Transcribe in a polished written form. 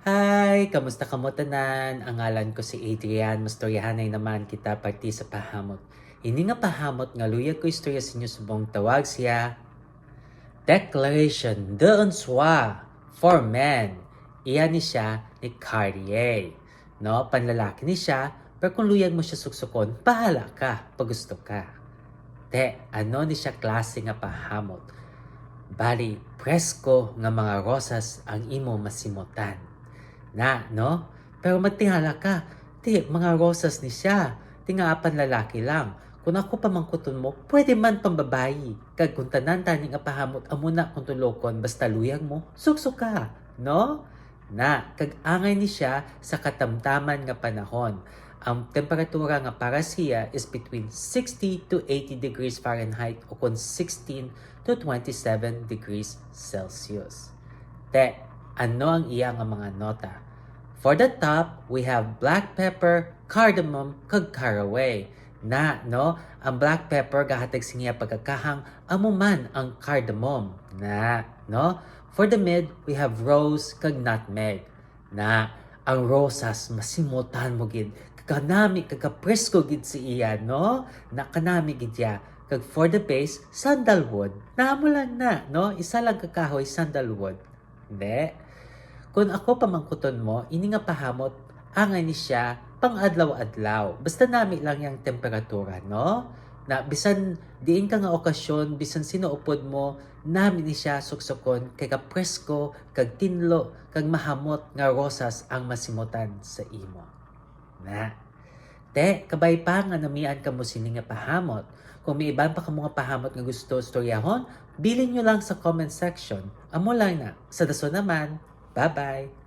Hi! Kamusta ka mo tanan? Ang ngalan ko si Adrian. Mastoryahanay naman kita parti sa pahamot. Hindi nga pahamot nga luyag ko istorya sa inyo subong tawag siya Declaration de un Soi for Men. Iyan ni siya ni Cartier. No? Panlalaki ni siya, pero kung luyag mo siya suksukon, bahala ka pag gusto ka. Ano ni siya klase nga pahamot? Bali, presko nga mga rosas ang imo masimutan. No? Pero magtingala ka, mga rosas ni siya. Tingaapan lalaki lang. Kung ako pamangkuton mo, pwede man pambabayi. Kag kung tanan tani nga pahamot amo na kung tulokon basta luyag mo, suksok ka, no? Kag angay ni siya sa katamtaman nga panahon. Ang temperatura nga para siya is between 60 to 80 degrees Fahrenheit o kung 16 to 27 degrees Celsius. Ano ang iyang mga nota? For the top, we have black pepper, cardamom, kag caraway. No? Ang black pepper gahatag siya pagkakahang amuman ang cardamom. No? For the mid, we have rose, kag nutmeg. Ang rosas masimutan mo gid. Kanami kagapresko gid si iya, no? Kanami gid ya. Kag for the base, sandalwood. Namo lang no? Isa lang kakahoy sandalwood. Hindi. Kung ako pamangkuton mo, ini nga pahamot, angay ni siya pang adlaw-adlaw. Basta nami lang yung temperatura, no? Bisan diin ka nga okasyon, bisan sinuupod mo, nami ni siya suksokon, kay presko, kag tinlo, kag mahamot nga rosas ang masimutan sa imo. Kabay pa nga namian ka mo sini nga pahamot. Kung may iban pa ka mga pahamot nga gusto storyahon, bilin nyo lang sa comment section. Amo lang na. Sa daso naman. Bye-bye!